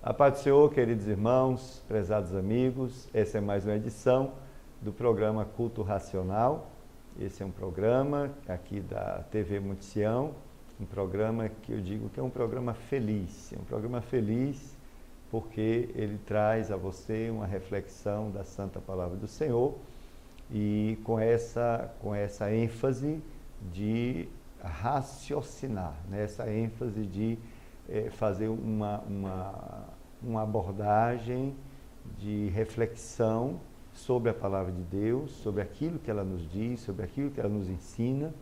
A paz do Senhor, queridos irmãos, prezados amigos, essa é mais uma edição do programa Culto Racional. Esse é um programa aqui da TV Multisião, um programa que eu digo que é um programa feliz. É um programa feliz porque ele traz a você uma reflexão da Santa Palavra do Senhor e com essa ênfase de raciocinar, né? Essa ênfase de fazer uma abordagem de reflexão sobre a Palavra de Deus, sobre aquilo que ela nos diz, sobre aquilo que ela nos ensina.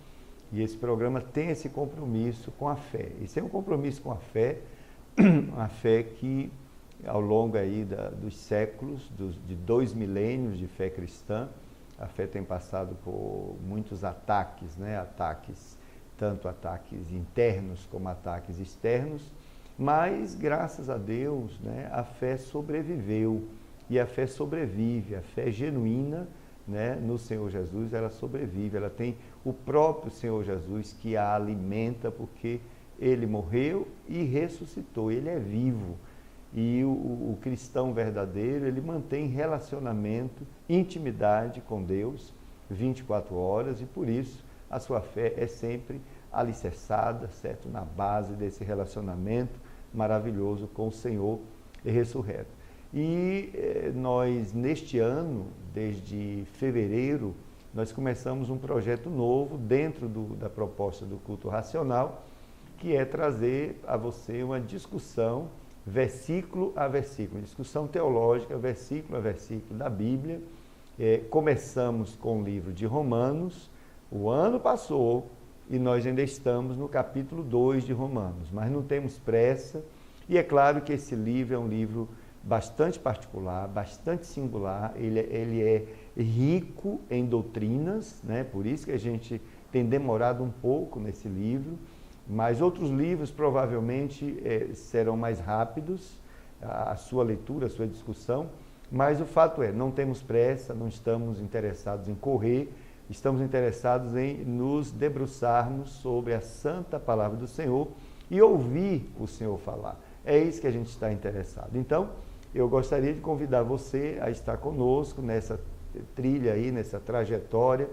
E esse programa tem esse compromisso com a fé. Esse é um compromisso com a fé que ao longo aí dos séculos, de 2 milênios de fé cristã, a fé tem passado por muitos ataques, né? Tanto ataques internos como ataques externos, mas graças a Deus, né, a fé sobreviveu e a fé sobrevive, a fé genuína, né, no Senhor Jesus, ela sobrevive, ela tem o próprio Senhor Jesus que a alimenta porque Ele morreu e ressuscitou, Ele é vivo. E o cristão verdadeiro, ele mantém relacionamento, intimidade com Deus 24 horas e por isso a sua fé é sempre alicerçada, certo? Na base desse relacionamento maravilhoso com o Senhor ressurreto. E nós, neste ano, desde fevereiro, nós começamos um projeto novo dentro da proposta do culto racional, que é trazer a você uma discussão versículo a versículo, discussão teológica, versículo a versículo da Bíblia. Começamos com o livro de Romanos, o ano passou e nós ainda estamos no capítulo 2 de Romanos, mas não temos pressa e é claro que esse livro é um livro bastante particular, bastante singular, ele é rico em doutrinas, né? Por isso que a gente tem demorado um pouco nesse livro, mas outros livros provavelmente serão mais rápidos, a sua leitura, a sua discussão, mas o fato é, não temos pressa, não estamos interessados em correr, estamos interessados em nos debruçarmos sobre a santa palavra do Senhor e ouvir o Senhor falar. É isso que a gente está interessado. Então, eu gostaria de convidar você a estar conosco nessa trilha aí, nessa trajetória.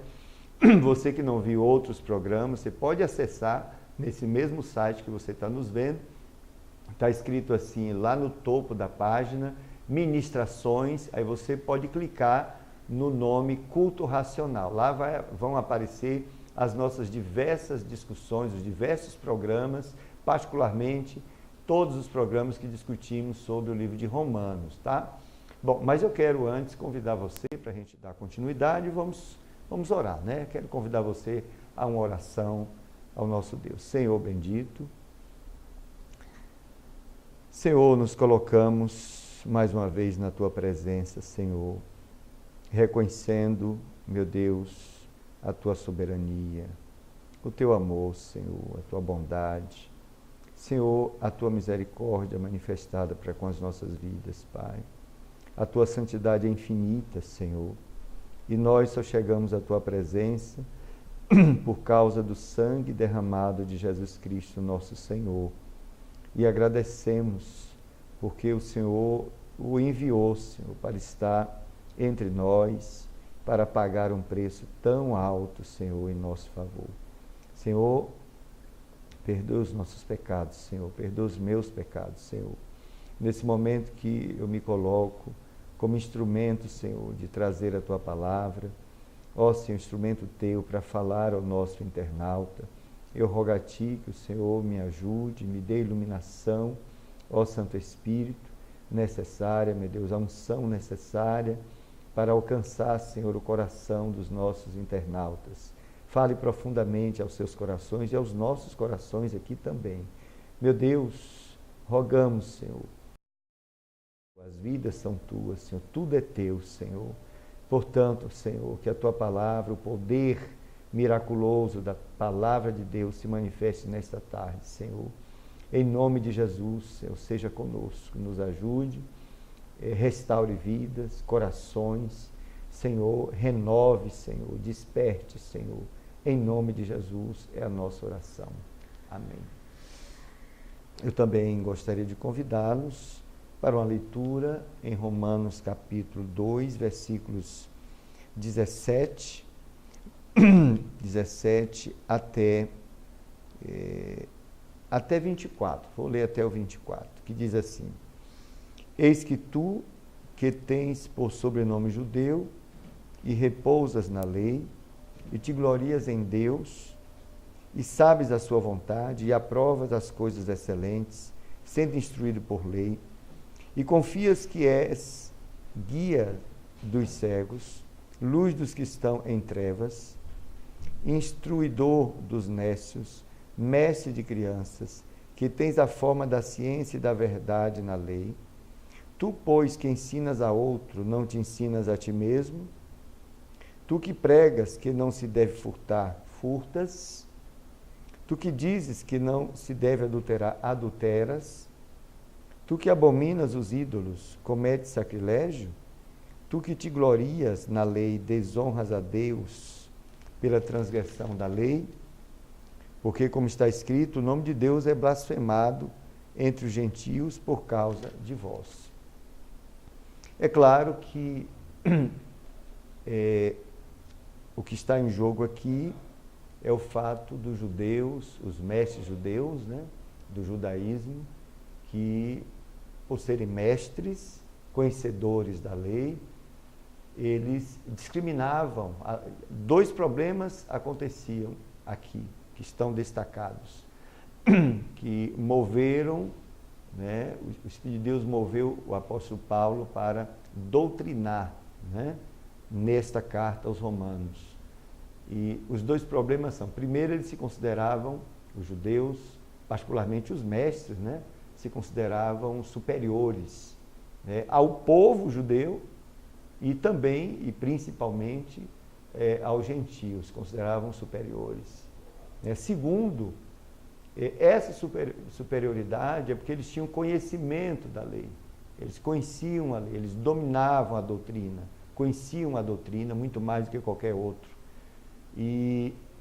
Você que não viu outros programas, você pode acessar nesse mesmo site que você está nos vendo. Está escrito assim, lá no topo da página, ministrações, aí você pode clicar no nome Culto Racional. Lá vão aparecer as nossas diversas discussões, os diversos programas, particularmente todos os programas que discutimos sobre o livro de Romanos, tá? Bom, mas eu quero antes convidar você para a gente dar continuidade e vamos orar, né? Quero convidar você a uma oração ao nosso Deus. Senhor bendito, Senhor, nos colocamos mais uma vez na Tua presença, Senhor, reconhecendo, meu Deus, a Tua soberania, o Teu amor, Senhor, a Tua bondade, Senhor, a Tua misericórdia manifestada para com as nossas vidas, Pai. A Tua santidade é infinita, Senhor, e nós só chegamos à Tua presença por causa do sangue derramado de Jesus Cristo, nosso Senhor. E agradecemos porque o Senhor o enviou, Senhor, para estar entre nós, para pagar um preço tão alto, Senhor, em nosso favor. Senhor, perdoa os nossos pecados, Senhor, perdoa os meus pecados, Senhor. Nesse momento que eu me coloco como instrumento, Senhor, de trazer a Tua palavra, ó Senhor, instrumento Teu para falar ao nosso internauta, eu rogo a Ti que o Senhor me ajude, me dê iluminação, ó Santo Espírito, necessária, meu Deus, a unção necessária para alcançar, Senhor, o coração dos nossos internautas. Fale profundamente aos seus corações e aos nossos corações aqui também. Meu Deus, rogamos, Senhor, as vidas são Tuas, Senhor, tudo é Teu, Senhor. Portanto, Senhor, que a Tua palavra, o poder miraculoso da palavra de Deus se manifeste nesta tarde, Senhor. Em nome de Jesus, Senhor, seja conosco, nos ajude, restaure vidas, corações, Senhor, renove, Senhor, desperte, Senhor. Em nome de Jesus é a nossa oração. Amém. Eu também gostaria de convidá-los para uma leitura em Romanos capítulo 2, versículos 17 até 24. Vou ler até o 24, que diz assim: Eis que tu, que tens por sobrenome judeu, e repousas na lei, e te glorias em Deus, e sabes a sua vontade, e aprovas as coisas excelentes, sendo instruído por lei, e confias que és guia dos cegos, luz dos que estão em trevas, instruidor dos nécios, mestre de crianças, que tens a forma da ciência e da verdade na lei. Tu, pois, que ensinas a outro, não te ensinas a ti mesmo? Tu que pregas que não se deve furtar, furtas? Tu que dizes que não se deve adulterar, adulteras? Tu que abominas os ídolos, cometes sacrilégio? Tu que te glorias na lei, desonras a Deus pela transgressão da lei? Porque, como está escrito, o nome de Deus é blasfemado entre os gentios por causa de vós. É claro que o que está em jogo aqui é o fato dos judeus, os mestres judeus, né, do judaísmo, que, por serem mestres, conhecedores da lei, eles discriminavam. Dois problemas aconteciam aqui, que estão destacados, que moveram, né, o Espírito de Deus moveu o apóstolo Paulo para doutrinar, né, nesta carta aos Romanos. E os dois problemas são: primeiro, eles se consideravam, os judeus, particularmente os mestres, né, se consideravam superiores, né, ao povo judeu e também, e principalmente, aos gentios, consideravam superiores. Segundo, essa superioridade é porque eles tinham conhecimento da lei, eles conheciam a lei, eles dominavam a doutrina, conheciam a doutrina muito mais do que qualquer outro.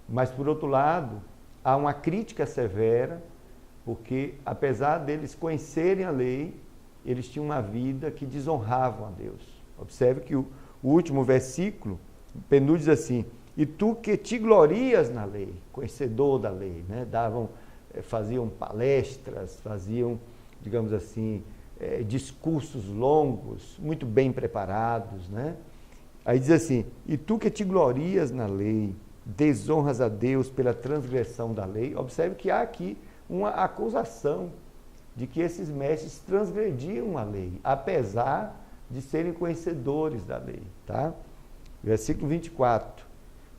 Mas, por outro lado, há uma crítica severa, porque, apesar deles conhecerem a lei, eles tinham uma vida que desonravam a Deus. Observe que o último versículo, Penú diz assim: e tu que te glorias na lei, conhecedor da lei, né? Faziam palestras, faziam, digamos assim, discursos longos, muito bem preparados, né? Aí diz assim: e tu que te glorias na lei, desonras a Deus pela transgressão da lei. Observe que há aqui uma acusação de que esses mestres transgrediam a lei, apesar de serem conhecedores da lei, tá? Versículo 24.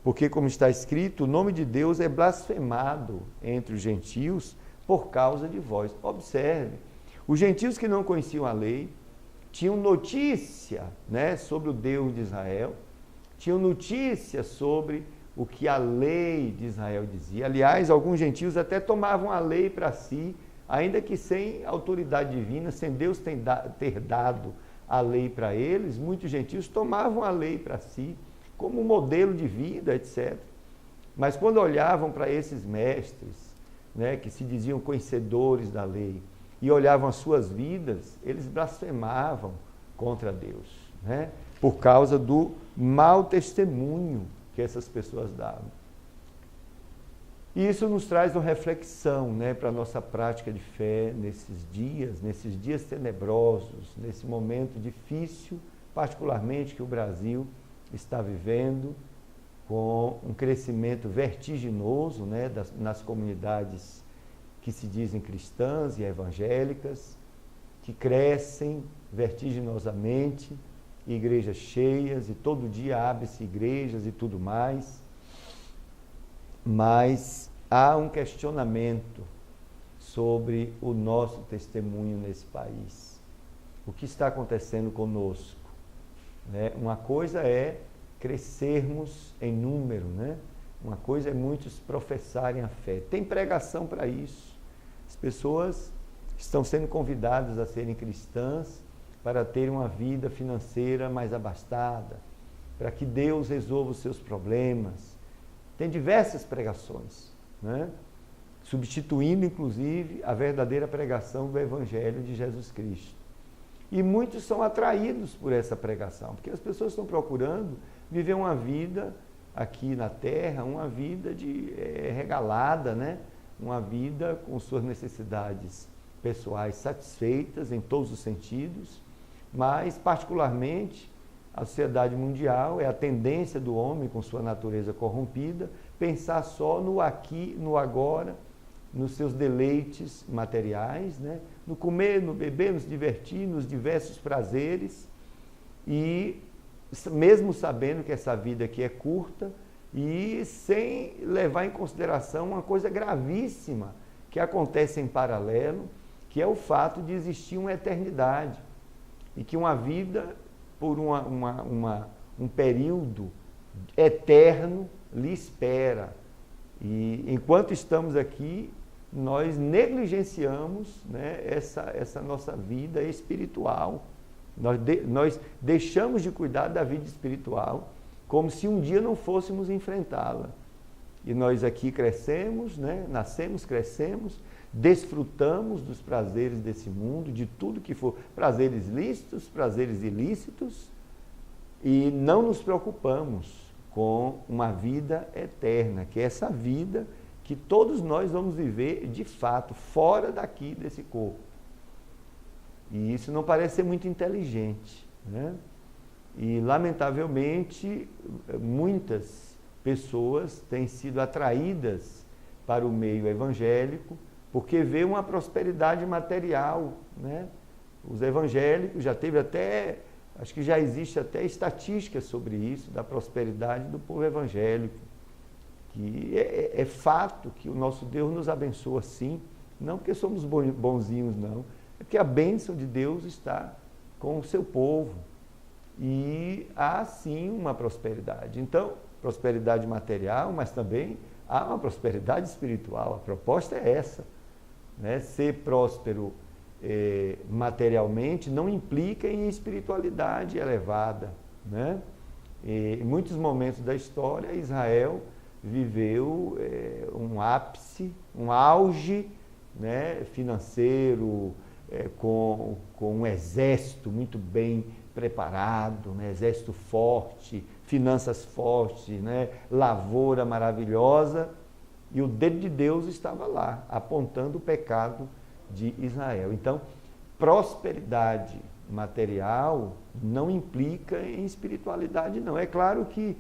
Porque, como está escrito, o nome de Deus é blasfemado entre os gentios por causa de vós. Observe, os gentios que não conheciam a lei tinham notícia, né, sobre o Deus de Israel, tinham notícia sobre o que a lei de Israel dizia. Aliás, alguns gentios até tomavam a lei para si, ainda que sem autoridade divina, sem Deus ter dado a lei para eles. Muitos gentios tomavam a lei para si, como modelo de vida, etc. Mas quando olhavam para esses mestres, né, que se diziam conhecedores da lei, e olhavam as suas vidas, eles blasfemavam contra Deus, né, por causa do mau testemunho que essas pessoas davam. E isso nos traz uma reflexão, né, para a nossa prática de fé nesses dias tenebrosos, nesse momento difícil, particularmente que o Brasil está vivendo, com um crescimento vertiginoso, né, nas comunidades que se dizem cristãs e evangélicas, que crescem vertiginosamente, igrejas cheias, e todo dia abre-se igrejas e tudo mais. Mas há um questionamento sobre o nosso testemunho nesse país. O que está acontecendo conosco? Né? Uma coisa é crescermos em número, né? Uma coisa é muitos professarem a fé. Tem pregação para isso. As pessoas estão sendo convidadas a serem cristãs para terem uma vida financeira mais abastada, para que Deus resolva os seus problemas. Tem diversas pregações, né? Substituindo, inclusive, a verdadeira pregação do Evangelho de Jesus Cristo. E muitos são atraídos por essa pregação, porque as pessoas estão procurando viver uma vida aqui na terra, uma vida regalada, né? Uma vida com suas necessidades pessoais satisfeitas em todos os sentidos, mas particularmente a sociedade mundial é a tendência do homem com sua natureza corrompida, pensar só no aqui, no agora, nos seus deleites materiais, né? No comer, no beber, no se divertir, nos diversos prazeres, e mesmo sabendo que essa vida aqui é curta, e sem levar em consideração uma coisa gravíssima que acontece em paralelo, que é o fato de existir uma eternidade, e que uma vida, por um período eterno, lhe espera. E enquanto estamos aqui, nós negligenciamos, né, essa nossa vida espiritual. Nós deixamos de cuidar da vida espiritual, como se um dia não fôssemos enfrentá-la. E nós aqui crescemos, né, nascemos, crescemos, desfrutamos dos prazeres desse mundo, de tudo que for prazeres lícitos, prazeres ilícitos, e não nos preocupamos com uma vida eterna, que é essa vida que todos nós vamos viver de fato, fora daqui desse corpo. E isso não parece ser muito inteligente, né? E, lamentavelmente, muitas pessoas têm sido atraídas para o meio evangélico porque vê uma prosperidade material, né? Os evangélicos, já teve até, acho que já existe até estatísticas sobre isso, da prosperidade do povo evangélico, que é fato que o nosso Deus nos abençoa sim, não porque somos bonzinhos não, é porque a bênção de Deus está com o seu povo. E há sim uma prosperidade. Então, prosperidade material, mas também há uma prosperidade espiritual. A proposta é essa, né? Ser próspero materialmente não implica em espiritualidade elevada, né? Em muitos momentos da história, Israel viveu um ápice, um auge, né, financeiro, com um exército muito bem preparado, né, exército forte, finanças fortes, né, lavoura maravilhosa, e o dedo de Deus estava lá, apontando o pecado de Israel. Então, prosperidade material não implica em espiritualidade, não. É claro que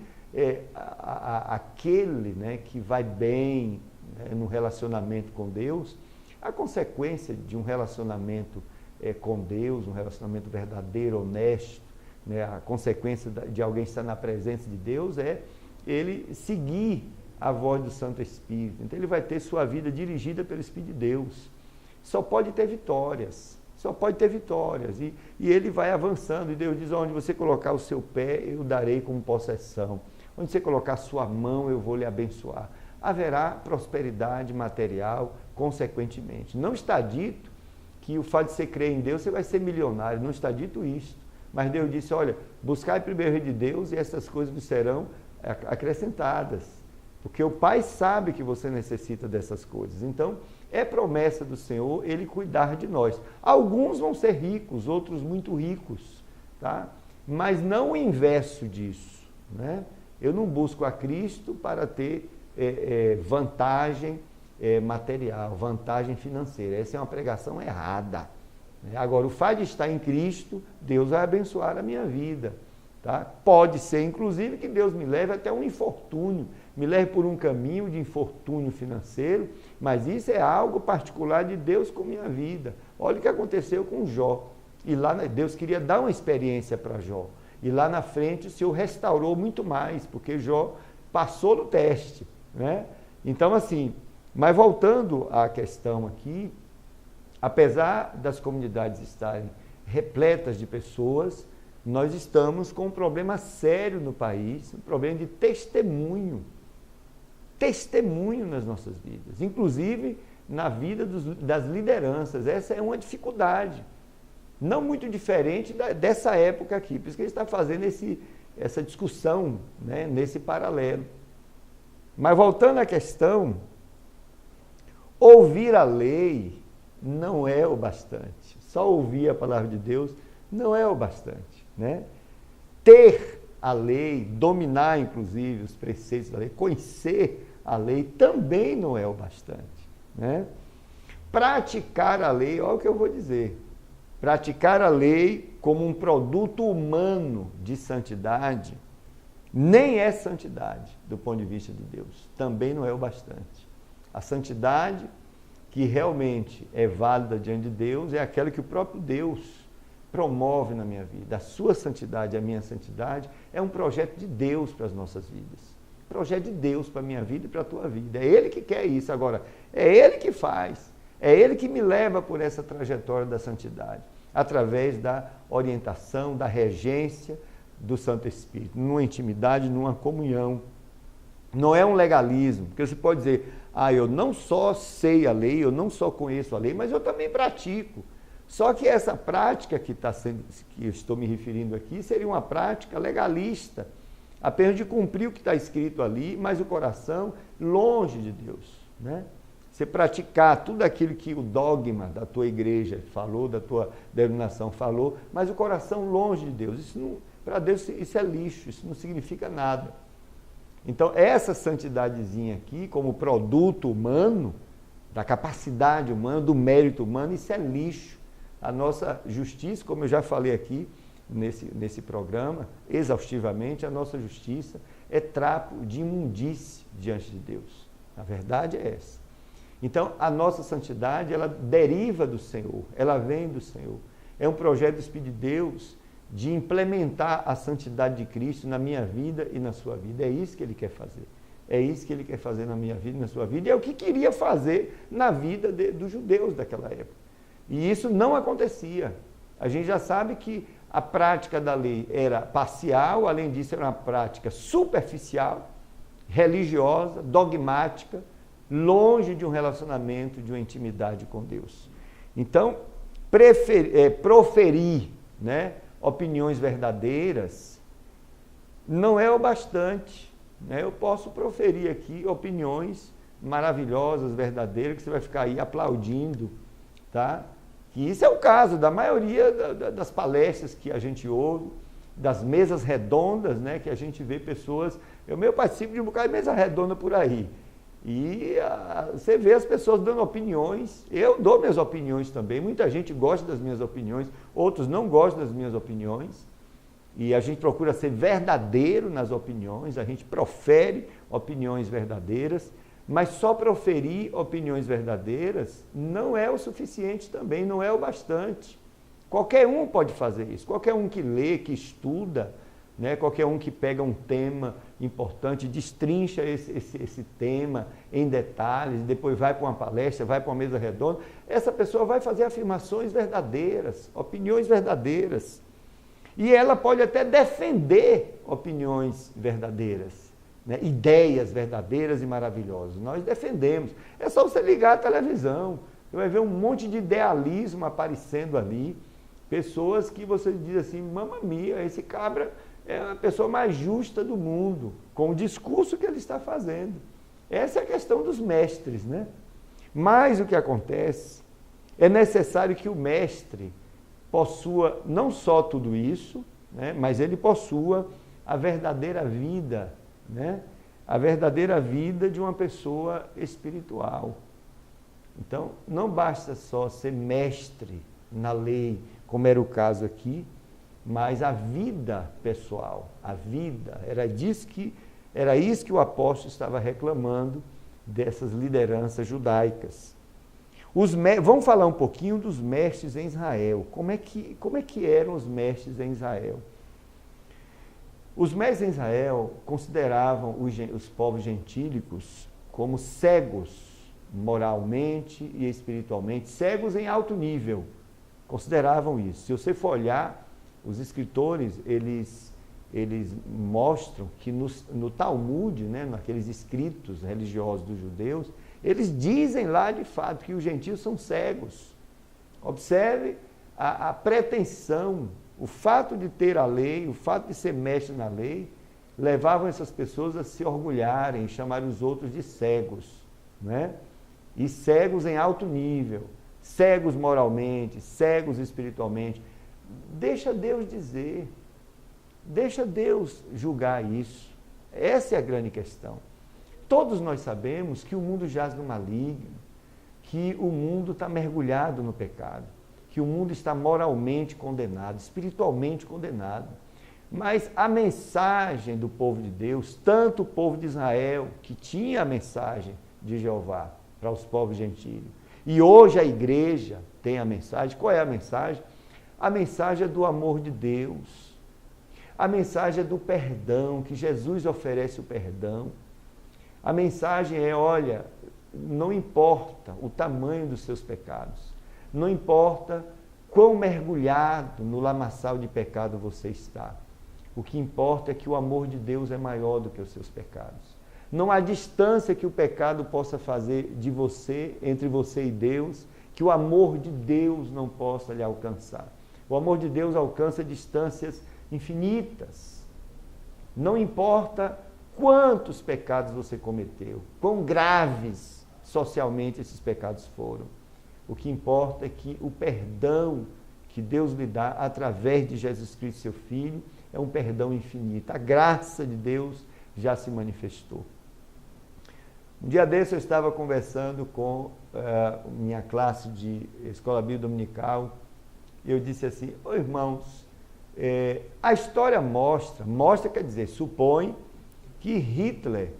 aquele, né, que vai bem, né, no relacionamento com Deus, a consequência de um relacionamento com Deus, um relacionamento verdadeiro, honesto, né, a consequência de alguém estar na presença de Deus é ele seguir a voz do Santo Espírito. Então ele vai ter sua vida dirigida pelo Espírito de Deus. Só pode ter vitórias, só pode ter vitórias. E ele vai avançando, e Deus diz, onde você colocar o seu pé, eu darei como possessão. Onde você colocar a sua mão, eu vou lhe abençoar. Haverá prosperidade material, consequentemente. Não está dito que o fato de você crer em Deus, você vai ser milionário. Não está dito isso. Mas Deus disse, olha, buscai primeiro o reino de Deus e essas coisas vos serão acrescentadas. Porque o Pai sabe que você necessita dessas coisas. Então, é promessa do Senhor Ele cuidar de nós. Alguns vão ser ricos, outros muito ricos, tá? Mas não o inverso disso, né? Eu não busco a Cristo para ter vantagem material, vantagem financeira. Essa é uma pregação errada. Agora, o fato de estar em Cristo, Deus vai abençoar a minha vida. Tá? Pode ser, inclusive, que Deus me leve até um infortúnio, me leve por um caminho de infortúnio financeiro, mas isso é algo particular de Deus com minha vida. Olha o que aconteceu com Jó. E lá Deus queria dar uma experiência para Jó. E lá na frente o Senhor restaurou muito mais, porque Jó passou no teste, né? Então, assim, mas voltando à questão aqui, apesar das comunidades estarem repletas de pessoas, nós estamos com um problema sério no país, um problema de testemunho nas nossas vidas, inclusive na vida das lideranças. Essa é uma dificuldade, não muito diferente dessa época aqui, por isso que ele está fazendo essa discussão, né, nesse paralelo. Mas voltando à questão, ouvir a lei não é o bastante. Só ouvir a palavra de Deus não é o bastante, né? Ter a lei, dominar inclusive os preceitos da lei, conhecer a lei também não é o bastante, né? Praticar a lei, olha o que eu vou dizer, praticar a lei como um produto humano de santidade, nem é santidade do ponto de vista de Deus, também não é o bastante. A santidade que realmente é válida diante de Deus é aquela que o próprio Deus promove na minha vida. A sua santidade, a minha santidade, é um projeto de Deus para as nossas vidas. Projeto de Deus para a minha vida e para a tua vida. É Ele que quer isso. Agora, é Ele que faz. É Ele que me leva por essa trajetória da santidade, através da orientação, da regência do Santo Espírito, numa intimidade, numa comunhão. Não é um legalismo, porque você pode dizer, eu não só sei a lei, eu não só conheço a lei, mas eu também pratico. Só que essa prática que eu estou me referindo aqui seria uma prática legalista, apenas de cumprir o que está escrito ali, mas o coração longe de Deus, né? Você praticar tudo aquilo que o dogma da tua igreja falou, da tua denominação falou, mas o coração longe de Deus. Para Deus isso é lixo, isso não significa nada. Então, essa santidadezinha aqui, como produto humano, da capacidade humana, do mérito humano, isso é lixo. A nossa justiça, como eu já falei aqui nesse programa, exaustivamente, a nossa justiça é trapo de imundície diante de Deus. A verdade é essa. Então, a nossa santidade, ela deriva do Senhor, ela vem do Senhor. É um projeto do Espírito de Deus de implementar a santidade de Cristo na minha vida e na sua vida. É isso que Ele quer fazer. É isso que Ele quer fazer na minha vida e na sua vida. E é o que queria fazer na vida dos judeus daquela época. E isso não acontecia. A gente já sabe que a prática da lei era parcial, além disso era uma prática superficial, religiosa, dogmática, longe de um relacionamento, de uma intimidade com Deus. Então, proferir, né, opiniões verdadeiras não é o bastante, né? Eu posso proferir aqui opiniões maravilhosas, verdadeiras, que você vai ficar aí aplaudindo, tá? Que isso é o caso da maioria das palestras que a gente ouve, das mesas redondas, né, que a gente vê pessoas. Eu participo de um bocado de mesa redonda por aí. E você vê as pessoas dando opiniões, eu dou minhas opiniões também, muita gente gosta das minhas opiniões, outros não gostam das minhas opiniões, e a gente procura ser verdadeiro nas opiniões, a gente profere opiniões verdadeiras, mas só proferir opiniões verdadeiras não é o suficiente também, não é o bastante. Qualquer um pode fazer isso, qualquer um que lê, que estuda, né? Qualquer um que pega um tema importante, destrincha esse tema em detalhes, depois vai para uma palestra, vai para uma mesa redonda, essa pessoa vai fazer afirmações verdadeiras, opiniões verdadeiras. E ela pode até defender opiniões verdadeiras, né? Ideias verdadeiras e maravilhosas. Nós defendemos. É só você ligar a televisão, você vai ver um monte de idealismo aparecendo ali, pessoas que você diz assim, mamma mia, esse cabra é a pessoa mais justa do mundo, com o discurso que ele está fazendo. Essa é a questão dos mestres, né? Mas o que acontece, é necessário que o mestre possua não só tudo isso, né, mas ele possua a verdadeira vida, né? A verdadeira vida de uma pessoa espiritual. Então, não basta só ser mestre na lei, como era o caso aqui, mas a vida pessoal, a vida, era isso que o apóstolo estava reclamando dessas lideranças judaicas. Vamos falar um pouquinho dos mestres em Israel. Como é que eram os mestres em Israel? Os mestres em Israel consideravam os povos gentílicos como cegos moralmente e espiritualmente, cegos em alto nível. Consideravam isso. Se você for olhar, os escritores, eles mostram que no Talmud, né, naqueles escritos religiosos dos judeus, eles dizem lá de fato que os gentios são cegos. Observe a pretensão, o fato de ter a lei, o fato de ser mestre na lei, levavam essas pessoas a se orgulharem, chamar os outros de cegos, né? E cegos em alto nível, cegos moralmente, cegos espiritualmente. Deixa Deus dizer. Deixa Deus julgar isso. Essa é a grande questão. Todos nós sabemos que o mundo jaz no maligno, que o mundo está mergulhado no pecado, que o mundo está moralmente condenado, espiritualmente condenado. Mas a mensagem do povo de Deus, tanto o povo de Israel, que tinha a mensagem de Jeová para os povos gentios, e hoje a igreja tem a mensagem. Qual é a mensagem? A mensagem é do amor de Deus. A mensagem é do perdão, que Jesus oferece o perdão. A mensagem é, olha, não importa o tamanho dos seus pecados, não importa quão mergulhado no lamaçal de pecado você está. O que importa é que o amor de Deus é maior do que os seus pecados. Não há distância que o pecado possa fazer de você, entre você e Deus, que o amor de Deus não possa lhe alcançar. O amor de Deus alcança distâncias infinitas. Não importa quantos pecados você cometeu, quão graves socialmente esses pecados foram. O que importa é que o perdão que Deus lhe dá através de Jesus Cristo, seu Filho, é um perdão infinito. A graça de Deus já se manifestou. Um dia desse eu estava conversando com minha classe de Escola Bíblica Dominical e eu disse assim, irmãos, a história mostra, quer dizer, supõe que Hitler,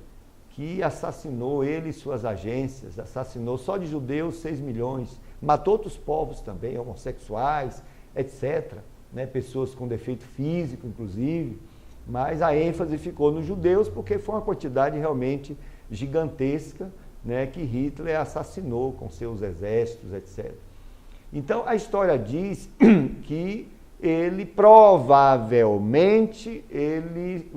que assassinou ele e suas agências, assassinou só de judeus 6 milhões, matou outros povos também, homossexuais, etc., né, pessoas com defeito físico, inclusive, mas a ênfase ficou nos judeus porque foi uma quantidade realmente gigantesca, né, que Hitler assassinou com seus exércitos, etc. Então, a história diz que ele provavelmente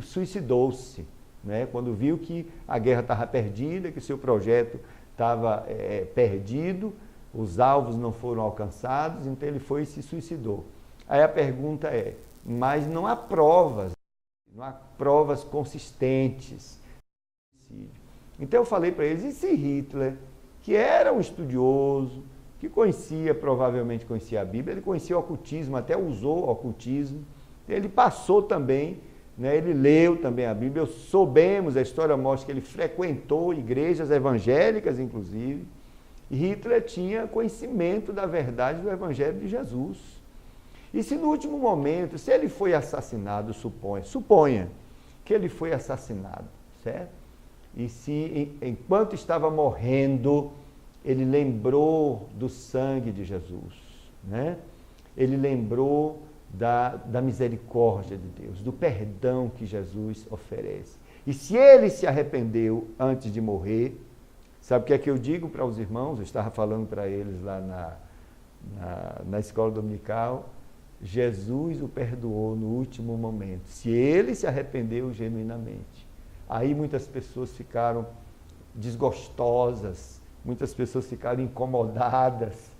suicidou-se, né, quando viu que a guerra estava perdida, que seu projeto estava perdido, os alvos não foram alcançados, então ele foi e se suicidou. Aí a pergunta é, mas não há provas consistentes. Então eu falei para eles, e se Hitler, que era um estudioso, que provavelmente conhecia a Bíblia, ele conhecia o ocultismo, até usou o ocultismo, ele passou também, né, ele leu também a Bíblia, soubemos, a história mostra que ele frequentou igrejas evangélicas, inclusive, e Hitler tinha conhecimento da verdade do Evangelho de Jesus. E se no último momento, se ele foi assassinado, suponha que ele foi assassinado, certo? E se enquanto estava morrendo, ele lembrou do sangue de Jesus, né? Ele lembrou da misericórdia de Deus, do perdão que Jesus oferece. E se ele se arrependeu antes de morrer, sabe o que é que eu digo para os irmãos? Eu estava falando para eles lá na escola dominical. Jesus o perdoou no último momento, se ele se arrependeu genuinamente. Aí muitas pessoas ficaram desgostosas, muitas pessoas ficaram incomodadas.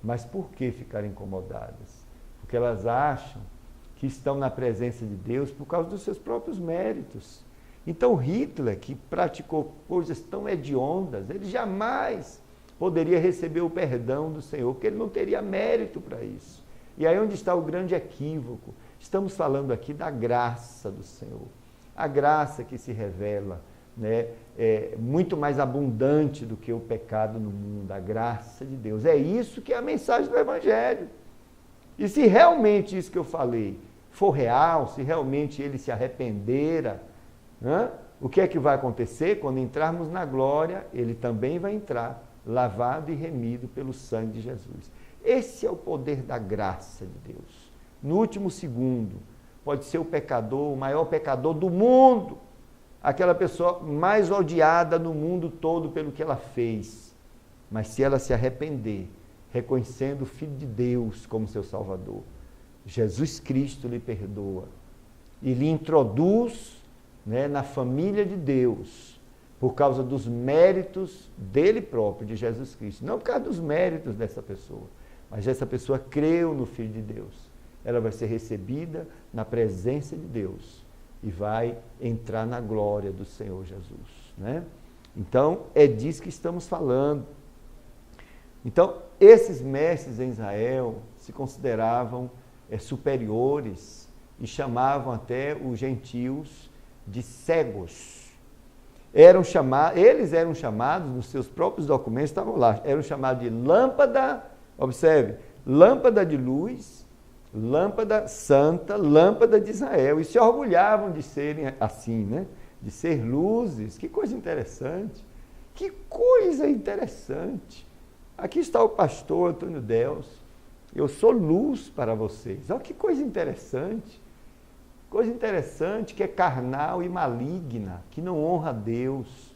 Mas por que ficaram incomodadas? Porque elas acham que estão na presença de Deus por causa dos seus próprios méritos. Então Hitler, que praticou coisas tão hediondas, ele jamais poderia receber o perdão do Senhor, porque ele não teria mérito para isso. E aí onde está o grande equívoco? Estamos falando aqui da graça do Senhor. A graça que se revela, né, é muito mais abundante do que o pecado no mundo, a graça de Deus. É isso que é a mensagem do Evangelho. E se realmente isso que eu falei for real, se realmente ele se arrependera, o que é que vai acontecer? Quando entrarmos na glória, ele também vai entrar, lavado e remido pelo sangue de Jesus. Esse é o poder da graça de Deus. No último segundo, pode ser o pecador, o maior pecador do mundo, aquela pessoa mais odiada no mundo todo pelo que ela fez. Mas se ela se arrepender, reconhecendo o Filho de Deus como seu Salvador, Jesus Cristo lhe perdoa e lhe introduz, né, na família de Deus, por causa dos méritos dele próprio, de Jesus Cristo. Não por causa dos méritos dessa pessoa, mas essa pessoa creu no Filho de Deus. Ela vai ser recebida na presença de Deus e vai entrar na glória do Senhor Jesus, né? Então, é disso que estamos falando. Então, esses mestres em Israel se consideravam superiores e chamavam até os gentios de cegos. Eles eram chamados, nos seus próprios documentos estavam lá, eram chamados de lâmpada, observe, lâmpada de luz, lâmpada santa, lâmpada de Israel, e se orgulhavam de serem assim, né? De ser luzes. Que coisa interessante, que coisa interessante. Aqui está o pastor Antônio Deus, eu sou luz para vocês. Olha que coisa interessante que é carnal e maligna, que não honra a Deus,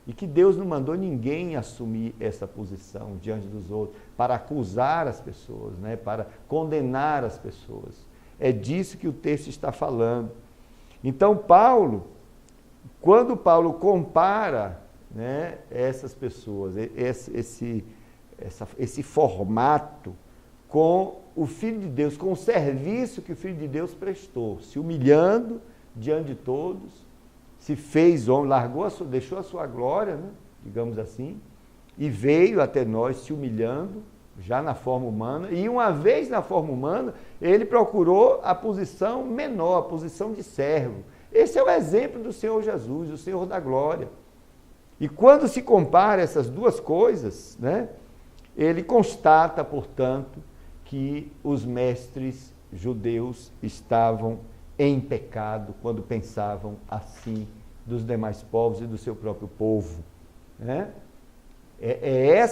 e que Deus não mandou ninguém assumir essa posição diante dos outros, para acusar as pessoas, né? Para condenar as pessoas. É disso que o texto está falando. Então, quando Paulo compara, né, essas pessoas, esse formato, com o Filho de Deus, com o serviço que o Filho de Deus prestou, se humilhando diante de todos, se fez homem, deixou a sua glória, né, digamos assim, e veio até nós se humilhando, já na forma humana, e uma vez na forma humana, ele procurou a posição menor, a posição de servo. Esse é o exemplo do Senhor Jesus, o Senhor da glória. E quando se compara essas duas coisas, né, ele constata, portanto, que os mestres judeus estavam em pecado quando pensavam assim dos demais povos e do seu próprio povo, né? É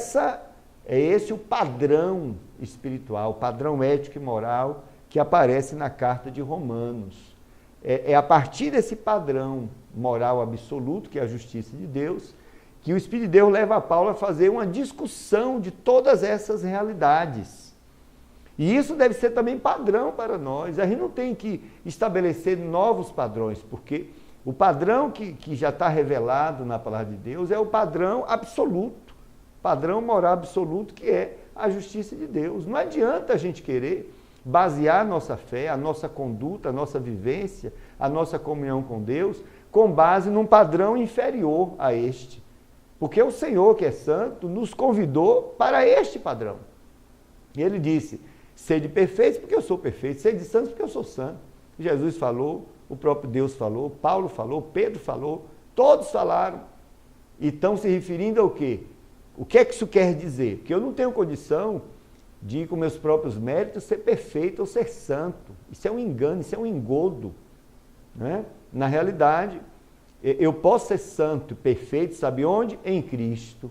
esse o padrão espiritual, o padrão ético e moral que aparece na carta de Romanos. É a partir desse padrão moral absoluto, que é a justiça de Deus, que o Espírito de Deus leva a Paulo a fazer uma discussão de todas essas realidades. E isso deve ser também padrão para nós. A gente não tem que estabelecer novos padrões, porque o padrão que já está revelado na palavra de Deus é o padrão absoluto, padrão moral absoluto, que é a justiça de Deus. Não adianta a gente querer basear a nossa fé, a nossa conduta, a nossa vivência, a nossa comunhão com Deus, com base num padrão inferior a este. Porque o Senhor, que é santo, nos convidou para este padrão. E ele disse: sede perfeitos porque eu sou perfeito, sede santos porque eu sou santo. Jesus falou, o próprio Deus falou, Paulo falou, Pedro falou, todos falaram. E estão se referindo ao quê? O que é que isso quer dizer? Que eu não tenho condição de, com meus próprios méritos, ser perfeito ou ser santo. Isso é um engano, isso é um engodo, né? Na realidade, eu posso ser santo, perfeito, sabe onde? Em Cristo.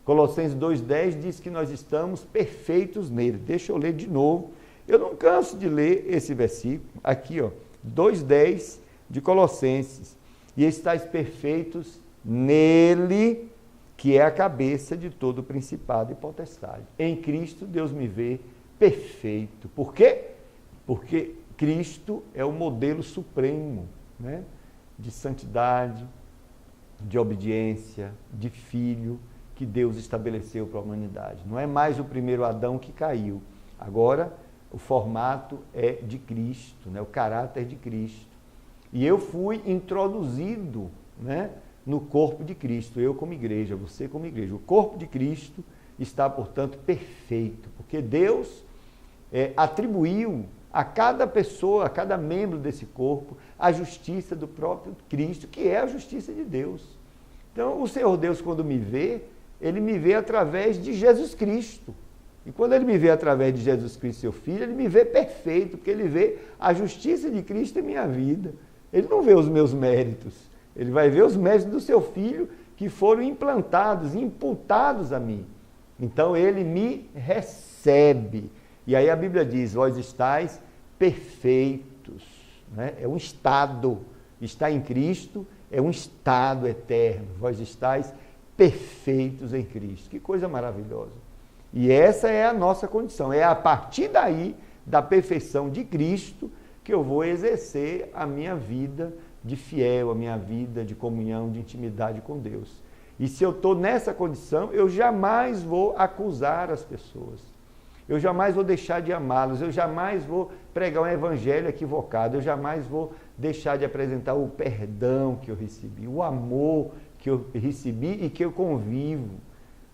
Colossenses 2,10 diz que nós estamos perfeitos nele. Deixa eu ler de novo. Eu não canso de ler esse versículo. Aqui, 2,10 de Colossenses. E estáis perfeitos nele, que é a cabeça de todo principado e potestade. Em Cristo, Deus me vê perfeito. Por quê? Porque Cristo é o modelo supremo, né? De santidade, de obediência, de filho, que Deus estabeleceu para a humanidade. Não é mais o primeiro Adão que caiu. Agora, o formato é de Cristo, né? O caráter de Cristo. E eu fui introduzido, né, no corpo de Cristo, eu como igreja, você como igreja. O corpo de Cristo está, portanto, perfeito, porque Deus atribuiu a cada pessoa, a cada membro desse corpo, a justiça do próprio Cristo, que é a justiça de Deus. Então, o Senhor Deus, quando me vê, ele me vê através de Jesus Cristo. E quando ele me vê através de Jesus Cristo, seu Filho, ele me vê perfeito, porque ele vê a justiça de Cristo em minha vida. Ele não vê os meus méritos, ele vai ver os méritos do seu Filho que foram implantados, imputados a mim. Então ele me recebe. E aí a Bíblia diz: vós estáis perfeitos, né? É um estado. Estar em Cristo é um estado eterno. Vós estáis perfeitos em Cristo. Que coisa maravilhosa. E essa é a nossa condição. É a partir daí, da perfeição de Cristo, que eu vou exercer a minha vida de fiel, a minha vida de comunhão, de intimidade com Deus. E se eu estou nessa condição, eu jamais vou acusar as pessoas. Eu jamais vou deixar de amá-los. Eu jamais vou pregar um evangelho equivocado. Eu jamais vou deixar de apresentar o perdão que eu recebi, o amor que eu recebi e que eu convivo.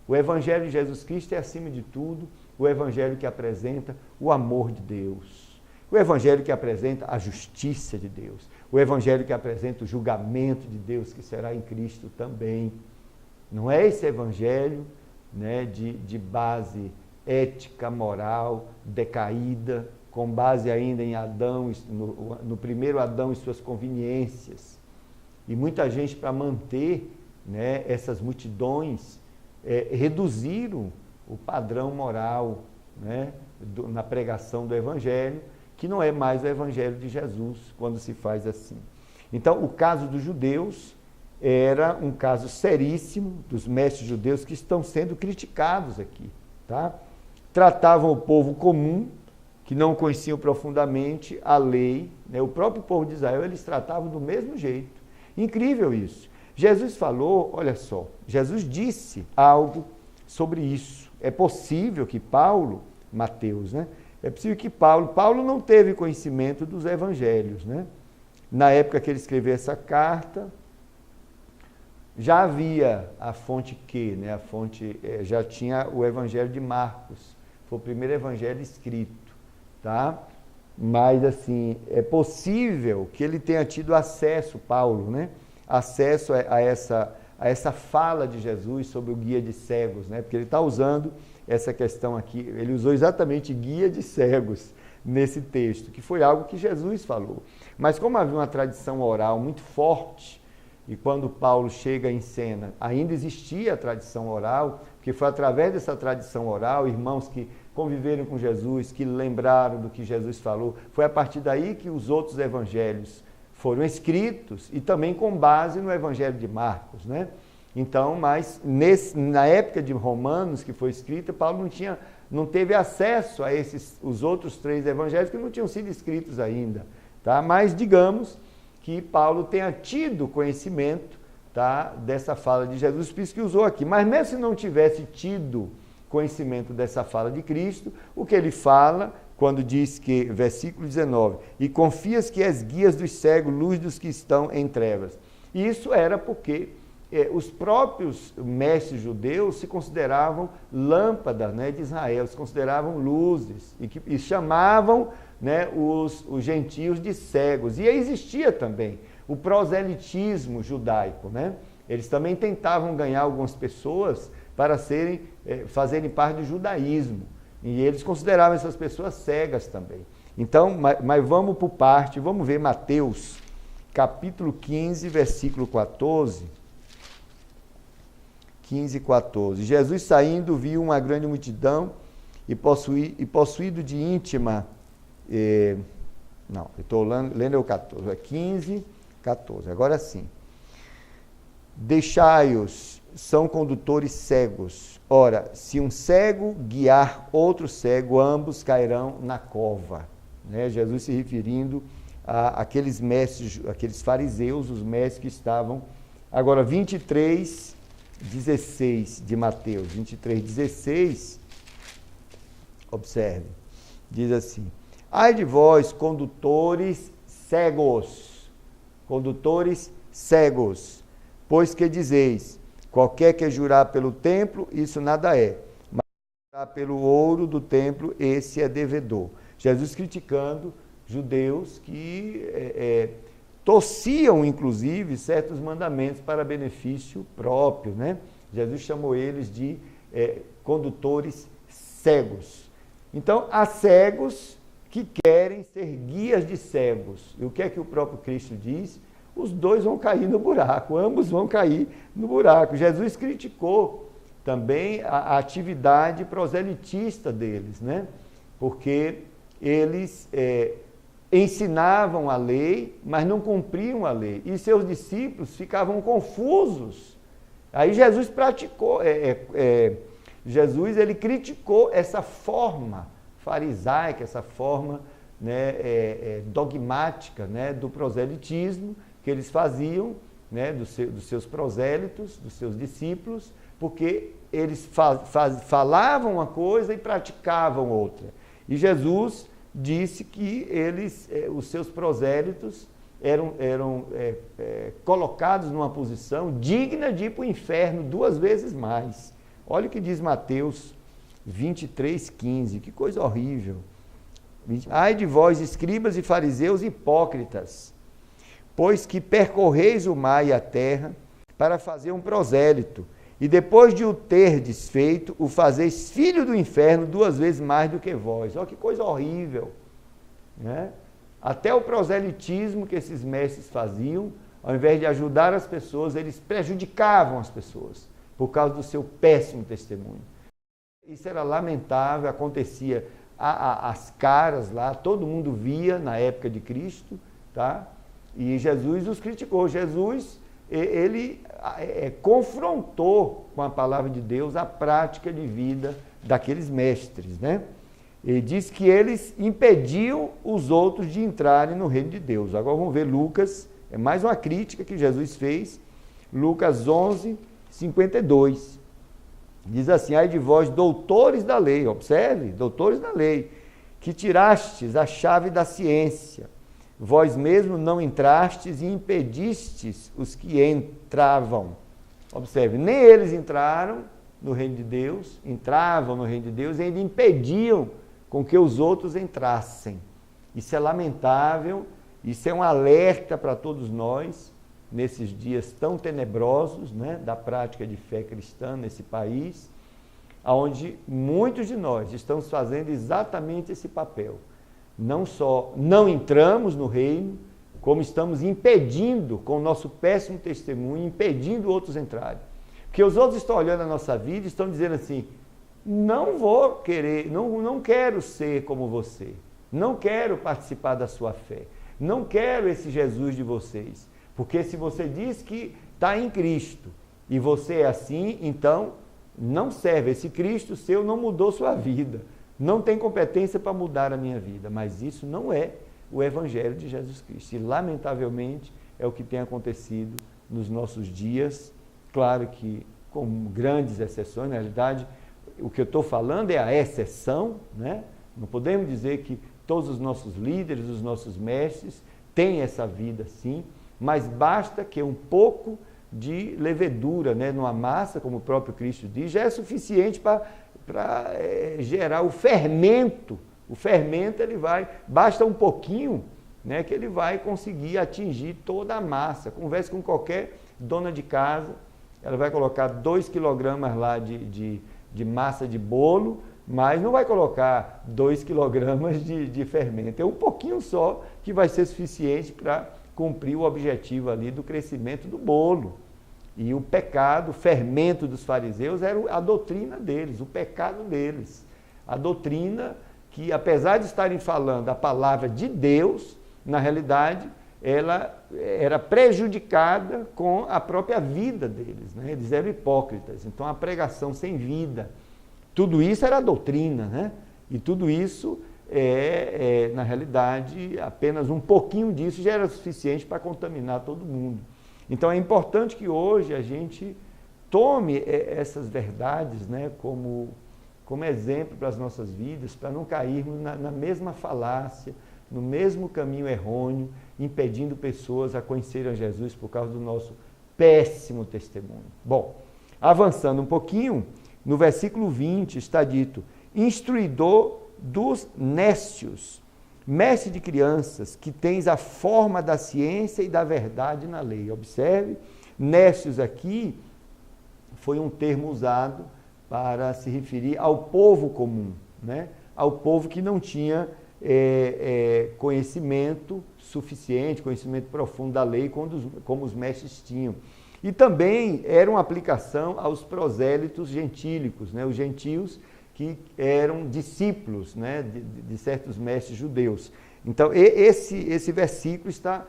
O evangelho de Jesus Cristo é, acima de tudo, o evangelho que apresenta o amor de Deus. O evangelho que apresenta a justiça de Deus. O evangelho que apresenta o julgamento de Deus, que será em Cristo também. Não é esse evangelho, né, de base ética, moral, decaída, com base ainda em Adão, no primeiro Adão e suas conveniências. E muita gente, para manter, né, essas multidões, reduziram o padrão moral, né, na pregação do evangelho, que não é mais o evangelho de Jesus, quando se faz assim. Então, o caso dos judeus era um caso seríssimo, dos mestres judeus que estão sendo criticados aqui, tá? Tratavam o povo comum, que não conheciam profundamente a lei, né? O próprio povo de Israel, eles tratavam do mesmo jeito. Incrível isso. Jesus falou, olha só, Jesus disse algo sobre isso. É possível que Paulo, Mateus, né? É possível que Paulo não teve conhecimento dos evangelhos, né? Na época que ele escreveu essa carta, já havia a fonte Q, né? A fonte, já tinha o evangelho de Marcos, foi o primeiro evangelho escrito, tá? Mas, assim, é possível que ele tenha tido acesso, Paulo, né? Acesso a essa fala de Jesus sobre o guia de cegos, né? Porque ele está usando essa questão aqui, ele usou exatamente guia de cegos nesse texto, que foi algo que Jesus falou. Mas como havia uma tradição oral muito forte, e quando Paulo chega em cena, ainda existia a tradição oral, porque foi através dessa tradição oral, irmãos que conviveram com Jesus, que lembraram do que Jesus falou, foi a partir daí que os outros evangelhos foram escritos, e também com base no evangelho de Marcos, né? Então, mas na época de Romanos, que foi escrita, Paulo não teve acesso a os outros 3 evangelhos que não tinham sido escritos ainda, tá? Mas digamos que Paulo tenha tido conhecimento, tá, dessa fala de Jesus, por isso que usou aqui. Mas mesmo se não tivesse tido conhecimento dessa fala de Cristo, o que ele fala quando diz que, versículo 19, e confias que és guias dos cegos, luz dos que estão em trevas. E isso era porque os próprios mestres judeus se consideravam lâmpadas, né, de Israel, se consideravam luzes, e chamavam, né, os gentios de cegos. E existia também o proselitismo judaico, né? Eles também tentavam ganhar algumas pessoas para fazerem parte do judaísmo, e eles consideravam essas pessoas cegas também. Então, mas vamos por parte, vamos ver Mateus, capítulo 15, versículo 14. 15 e 14. Jesus saindo viu uma grande multidão e possuído de íntima... não, eu estou lendo o 14, 15, 14. Agora sim. Deixai-os, são condutores cegos. Ora, se um cego guiar outro cego, ambos cairão na cova. Né? Jesus se referindo àqueles mestres, aqueles fariseus, os mestres que estavam... Agora, 23, 16 de Mateus, 23, 16, observe, diz assim, ai de vós, condutores cegos, pois que dizeis, qualquer que jurar pelo templo, isso nada é, mas jurar pelo ouro do templo, esse é devedor. Jesus criticando judeus que torciam, inclusive, certos mandamentos para benefício próprio, né? Jesus chamou eles de condutores cegos. Então, há cegos que querem ser guias de cegos. E o que é que o próprio Cristo diz? Os dois vão cair no buraco, ambos vão cair no buraco. Jesus criticou também a atividade proselitista deles, né? Porque eles... ensinavam a lei, mas não cumpriam a lei. E seus discípulos ficavam confusos. Aí Jesus ele criticou essa forma farisaica, essa forma, né, dogmática, né, do proselitismo que eles faziam, né, dos seus prosélitos, dos seus discípulos, porque eles falavam uma coisa e praticavam outra. E Jesus disse que os seus prosélitos eram colocados numa posição digna de ir para o inferno 2 vezes mais. Olha o que diz Mateus 23, 15, que coisa horrível. Ai de vós, escribas e fariseus hipócritas, pois que percorreis o mar e a terra para fazer um prosélito, e depois de o terdes feito, o fazeis filho do inferno 2 vezes mais do que vós. Olha que coisa horrível, né? Até o proselitismo que esses mestres faziam, ao invés de ajudar as pessoas, eles prejudicavam as pessoas, por causa do seu péssimo testemunho. Isso era lamentável, acontecia às caras lá, todo mundo via na época de Cristo, tá? E Jesus os criticou. Jesus, ele confrontou com a palavra de Deus a prática de vida daqueles mestres, né? Ele diz que eles impediam os outros de entrarem no reino de Deus. Agora vamos ver Lucas, é mais uma crítica que Jesus fez, Lucas 11, 52. Diz assim: ai de vós, doutores da lei, observe, doutores da lei, que tirastes a chave da ciência, vós mesmos não entrastes e impedistes os que entravam. Observe, nem eles entraram no reino de Deus, entravam no reino de Deus e ainda impediam com que os outros entrassem. Isso é lamentável, isso é um alerta para todos nós, nesses dias tão tenebrosos, né, da prática de fé cristã nesse país, onde muitos de nós estamos fazendo exatamente esse papel. Não só não entramos no reino, como estamos impedindo, com o nosso péssimo testemunho, impedindo outros entrarem. Porque os outros estão olhando a nossa vida e estão dizendo assim: não vou querer, não quero ser como você, não quero participar da sua fé, não quero esse Jesus de vocês. Porque se você diz que está em Cristo e você é assim, então não serve. Esse Cristo seu não mudou sua vida, não tem competência para mudar a minha vida. Mas isso não é o Evangelho de Jesus Cristo. E, lamentavelmente, é o que tem acontecido nos nossos dias. Claro que com grandes exceções, na realidade, o que eu estou falando é a exceção, né? Não podemos dizer que todos os nossos líderes, os nossos mestres, têm essa vida sim, mas basta que um pouco de levedura, né, numa massa, como o próprio Cristo diz, já é suficiente para gerar o fermento. O fermento, basta um pouquinho, né, que ele vai conseguir atingir toda a massa. Converse com qualquer dona de casa, ela vai colocar 2 quilogramas lá de massa de bolo, mas não vai colocar 2 quilogramas de fermento. É um pouquinho só que vai ser suficiente para cumprir o objetivo ali do crescimento do bolo. E o pecado, o fermento dos fariseus era a doutrina deles, o pecado deles. A doutrina que, apesar de estarem falando a palavra de Deus, na realidade, ela era prejudicada com a própria vida deles, né? Eles eram hipócritas. Então, a pregação sem vida, tudo isso era doutrina, né? E tudo isso na realidade, apenas um pouquinho disso já era suficiente para contaminar todo mundo. Então é importante que hoje a gente tome essas verdades, né, como exemplo para as nossas vidas, para não cairmos na mesma falácia, no mesmo caminho errôneo, impedindo pessoas a conhecerem a Jesus por causa do nosso péssimo testemunho. Bom, avançando um pouquinho, no versículo 20 está dito: instruidor dos nécios, mestre de crianças, que tens a forma da ciência e da verdade na lei. Observe, nécios aqui foi um termo usado para se referir ao povo comum, né? Ao povo que não tinha conhecimento suficiente, conhecimento profundo da lei, como os mestres tinham. E também era uma aplicação aos prosélitos gentílicos, né? Os gentios que eram discípulos, né, de certos mestres judeus. Então, esse versículo está,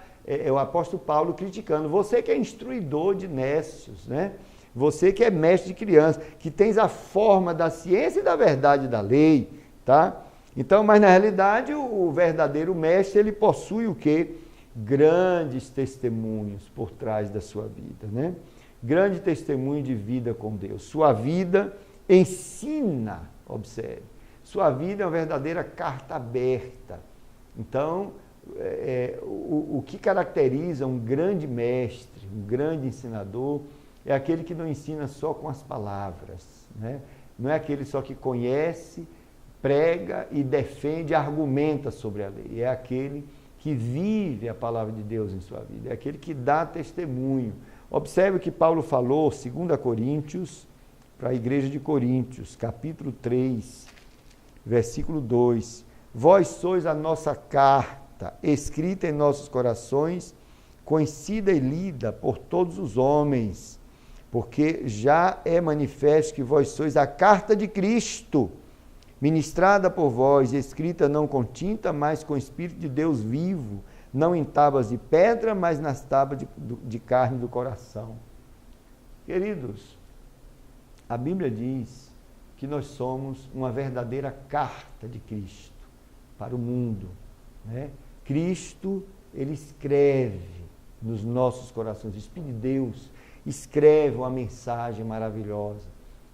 o apóstolo Paulo criticando: você que é instruidor de nécios, né? Você que é mestre de crianças, que tens a forma da ciência e da verdade da lei, tá? Então, mas na realidade, o verdadeiro mestre, ele possui o quê? Grandes testemunhos por trás da sua vida, né? Grande testemunho de vida com Deus. Sua vida ensina, observe, sua vida é uma verdadeira carta aberta. Então, o que caracteriza um grande mestre, um grande ensinador, é aquele que não ensina só com as palavras, né? Não é aquele só que conhece, prega e defende, argumenta sobre a lei. É aquele que vive a palavra de Deus em sua vida, é aquele que dá testemunho. Observe o que Paulo falou, 2 Coríntios, para a igreja de Coríntios, capítulo 3, versículo 2. Vós sois a nossa carta, escrita em nossos corações, conhecida e lida por todos os homens, porque já é manifesto que vós sois a carta de Cristo, ministrada por vós, escrita não com tinta, mas com o Espírito de Deus vivo, não em tábuas de pedra, mas nas tábuas de carne do coração. Queridos, a Bíblia diz que nós somos uma verdadeira carta de Cristo para o mundo, né? Cristo, ele escreve nos nossos corações, o Espírito de Deus escreve uma mensagem maravilhosa,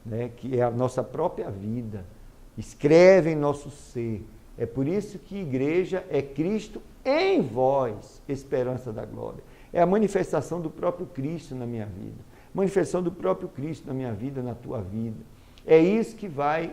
né? Que é a nossa própria vida, escreve em nosso ser. É por isso que igreja é Cristo em vós, esperança da glória. É a manifestação do próprio Cristo na minha vida, manifestação do próprio Cristo na minha vida, na tua vida. É isso que vai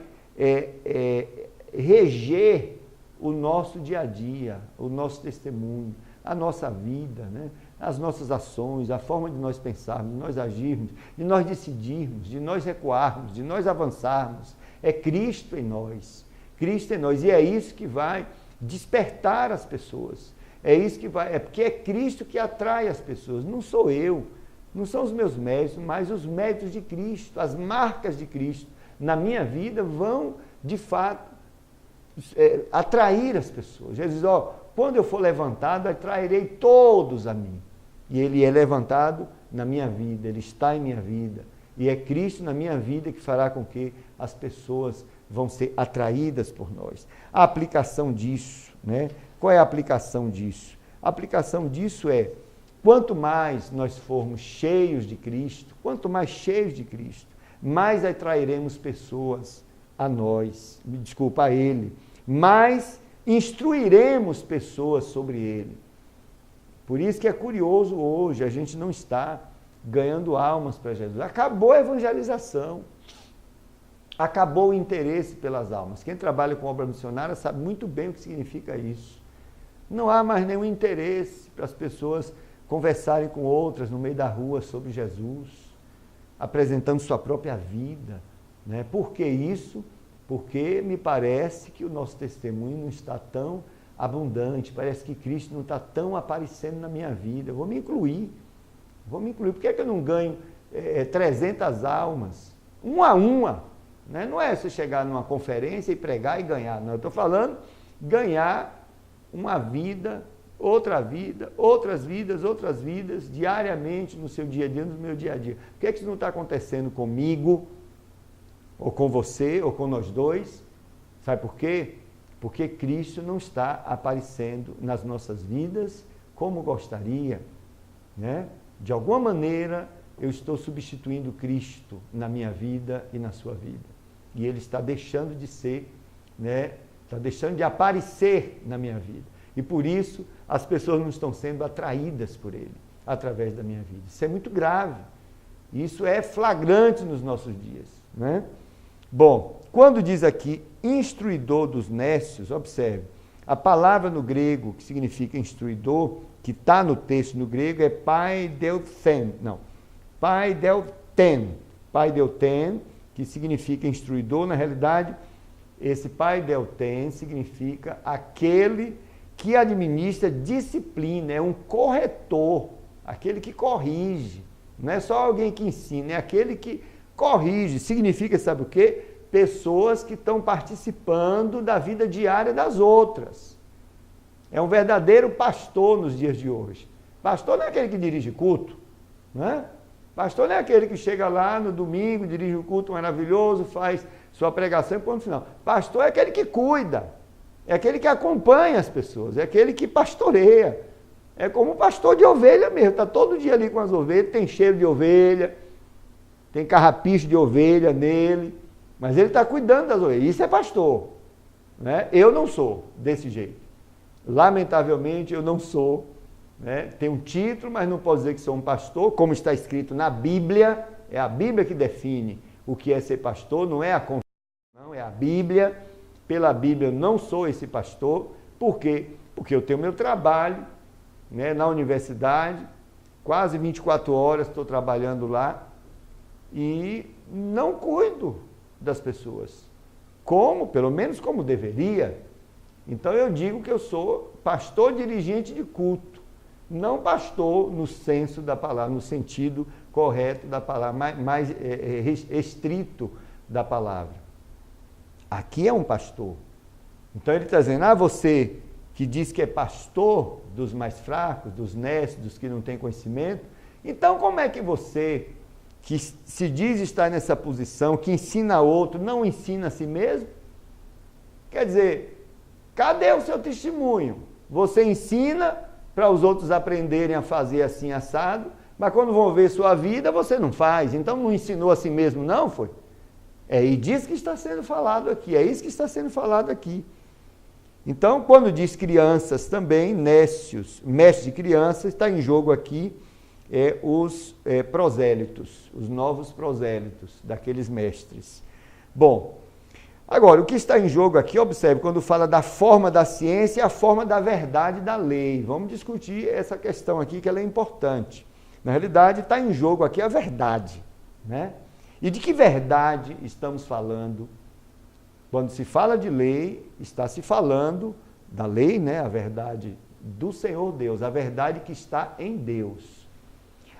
reger o nosso dia a dia, o nosso testemunho, a nossa vida, né? As nossas ações, a forma de nós pensarmos, de nós agirmos, de nós decidirmos, de nós recuarmos, de nós avançarmos. É Cristo em nós, Cristo em nós. E é isso que vai despertar as pessoas. É isso que vai, é porque é Cristo que atrai as pessoas, não sou eu, não são os meus méritos, mas os méritos de Cristo, as marcas de Cristo na minha vida vão, de fato, atrair as pessoas. Jesus diz, quando eu for levantado, atrairei todos a mim. E ele é levantado na minha vida, ele está em minha vida. E é Cristo na minha vida que fará com que as pessoas vão ser atraídas por nós. A aplicação disso, né? Qual é a aplicação disso? A aplicação disso é, quanto mais nós formos cheios de Cristo, quanto mais cheios de Cristo, mais atrairemos pessoas a nós, a Ele, mais instruiremos pessoas sobre Ele. Por isso que é curioso hoje, a gente não está ganhando almas para Jesus. Acabou a evangelização, acabou o interesse pelas almas. Quem trabalha com obra missionária sabe muito bem o que significa isso. Não há mais nenhum interesse para as pessoas conversarem com outras no meio da rua sobre Jesus, apresentando sua própria vida, né? Por que isso? Porque me parece que o nosso testemunho não está tão abundante, parece que Cristo não está tão aparecendo na minha vida. Eu vou me incluir. Por que eu não ganho 300 almas? Uma a uma. Né? Não é você chegar numa conferência e pregar e ganhar. Não, eu estou falando ganhar uma vida, outras vidas, diariamente no seu dia a dia, no meu dia a dia. Por que isso não está acontecendo comigo, ou com você, ou com nós dois? Sabe por quê? Porque Cristo não está aparecendo nas nossas vidas como gostaria, né? De alguma maneira, eu estou substituindo Cristo na minha vida e na sua vida. E Ele está deixando de ser, né? Está deixando de aparecer na minha vida. E por isso, as pessoas não estão sendo atraídas por Ele, através da minha vida. Isso é muito grave. Isso é flagrante nos nossos dias, né? Bom, quando diz aqui instruidor dos nécios, observe, a palavra no grego que significa instruidor, que está no texto no grego, é paidelten, que significa instruidor. Na realidade, esse paidelten significa aquele que administra disciplina, é um corretor, aquele que corrige, não é só alguém que ensina, é aquele que corrige. Significa, sabe o quê? Pessoas que estão participando da vida diária das outras. É um verdadeiro pastor nos dias de hoje. Pastor não é aquele que dirige culto, né? Pastor não é aquele que chega lá no domingo, dirige um culto maravilhoso, faz sua pregação e ponto final. Pastor é aquele que cuida, é aquele que acompanha as pessoas, é aquele que pastoreia. É como um pastor de ovelha mesmo, está todo dia ali com as ovelhas, tem cheiro de ovelha, tem carrapicho de ovelha nele, mas ele está cuidando das ovelhas. Isso é pastor, né? Eu não sou desse jeito. Lamentavelmente, eu não sou, né? Tenho um título, mas não posso dizer que sou um pastor, como está escrito na Bíblia. É a Bíblia que define o que é ser pastor, não é a confissão, não, é a Bíblia. pela Bíblia, eu não sou esse pastor. Por quê? Porque eu tenho meu trabalho, né, na universidade, quase 24 horas estou trabalhando lá e não cuido das pessoas, pelo menos como deveria. Então eu digo que eu sou pastor dirigente de culto, não pastor no senso da palavra, no sentido correto da palavra, mais estrito da palavra. Aqui é um pastor. Então ele está dizendo, você que diz que é pastor dos mais fracos, dos nécios, dos que não têm conhecimento, então como é que você, que se diz estar nessa posição, que ensina outro, não ensina a si mesmo? Quer dizer, cadê o seu testemunho? Você ensina para os outros aprenderem a fazer assim assado, mas quando vão ver sua vida, você não faz. Então não ensinou a si mesmo, não foi? E diz que está sendo falado aqui, é isso que está sendo falado aqui. Então, quando diz crianças também, nécios, mestres de crianças, está em jogo aqui os prosélitos, os novos prosélitos daqueles mestres. Bom, agora, o que está em jogo aqui, observe, quando fala da forma da ciência e a forma da verdade da lei. Vamos discutir essa questão aqui, que ela é importante. Na realidade, está em jogo aqui a verdade, né? E de que verdade estamos falando? Quando se fala de lei, está se falando da lei, né? A verdade do Senhor Deus, a verdade que está em Deus.